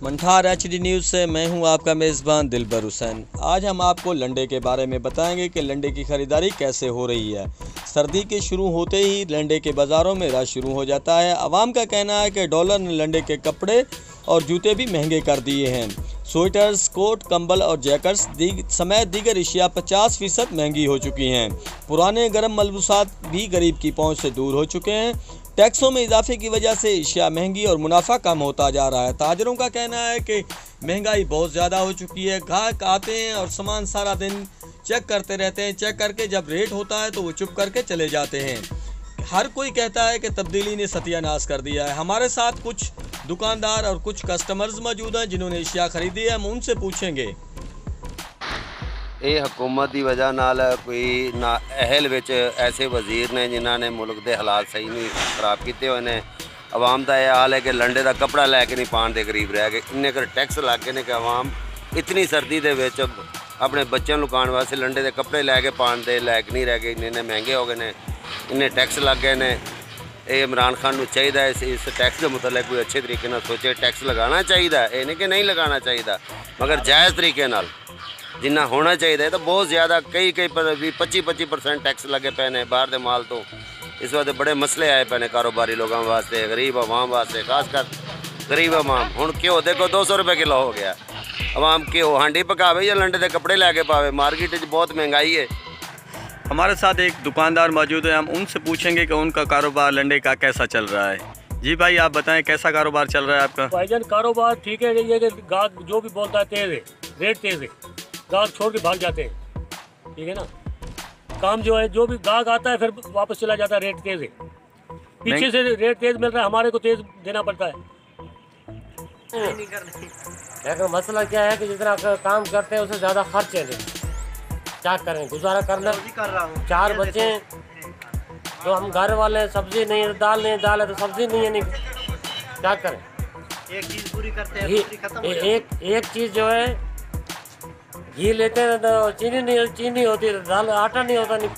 Manthar HD news से मैं हूं आपका मेज़बान दिलबर हुसैन। आज हम आपको लंडे के बारे में बताएंगे कि लंडे की ख़रीदारी कैसे हो रही है। सर्दी के शुरू होते ही लंडे के बाज़ारों में रश शुरू हो जाता है। आवाम का कहना है कि डॉलर ने लंडे के कपड़े और जूते भी महंगे कर दिए हैं। स्वेटर्स, कोट, कंबल और जैकेट्स समेत दीगर अशिया 50% महंगी हो चुकी हैं। पुराने गर्म मलबूसात भी गरीब की पहुँच से दूर हो चुके हैं। टैक्सों में इजाफे की वजह से अशिया महंगी और मुनाफा कम होता जा रहा है। ताजरों का कहना है कि महंगाई बहुत ज़्यादा हो चुकी है। ग्राहक आते हैं और सामान सारा दिन चेक करते रहते हैं। चेक करके जब रेट होता है तो वो चुप करके चले जाते हैं। हर कोई कहता है कि तब्दीली ने सत्यानाश कर दिया है। हमारे साथ कुछ दुकानदार और कुछ कस्टमर्स मौजूद हैं जिन्होंने अशिया खरीदी है। हम उनसे पूछेंगे। ये हुकूमत की वजह नाल कोई ना अहल विच ऐसे वजीर ने जिन्हों ने मुल्क के हालात सही नहीं खराब किए हुए हैं। आवाम का यह हाल है कि लंडे का कपड़ा लैके नहीं पाने के करीब रह गए। इन्ने कर टैक्स लग गए कि आवाम इतनी सर्दी के अपने बच्चों लुकाने वास्ते लंडे के कपड़े लैके पाने के लायक नहीं रह गए। इन्ने महंगे हो गए हैं, इन्ने टैक्स लग गए हैं। ये इमरान खान को चाहिए इस टैक्स के मुतल्लिक कोई अच्छे तरीके ना सोचे। टैक्स लगाना चाहिए, ये नहीं कि नहीं लगाना चाहिए, मगर जायज़ तरीके नाल जिन्ना होना चाहिए। तो बहुत ज़्यादा कई 25% टैक्स लगे पे ने बाहर के माल तो। इस वास्ते बड़े मसले आए पे ने कारोबारी लोगों वास्ते, गरीब आवाम वास्ते, खासकर गरीब आवाम। हुण घ्यो देखो 200 रुपये किलो हो गया। आवाम घ्यो हांडी पकावे या लंडे के कपड़े लैके पावे। मार्केट में बहुत महंगाई है। हमारे साथ एक दुकानदार मौजूद है। हम उनसे पूछेंगे कि उनका कारोबार लंडे का कैसा चल रहा है। जी भाई, आप बताएं कैसा कारोबार चल रहा है आपका? भाईजान कारोबार ठीक है। ये कि गाहक जो भी बोलता है तेज़ है, रेट तेज़ है, गाहक छोड़ के भाग जाते हैं। ठीक है ना, काम जो है जो भी गाहक आता है फिर वापस चला जाता है। रेट तेज़ है, पीछे से रेट तेज़ मिल रहा है, हमारे को तेज़ देना पड़ता है। लेकिन मसला क्या है कि जितना काम करते हैं उससे ज़्यादा खर्च है। क्या करें, गुजारा करना। 4 बच्चे तो हम घर वाले, सब्जी नहीं है, दाल नहीं, दाल है तो सब्जी नहीं है, नहीं क्या करें। एक चीज़ पूरी करते हैं, दूसरी खत्म हो जाती है। एक चीज़ जो है घी लेते हैं तो चीनी नहीं होती, दाल आटा नहीं होता, नहीं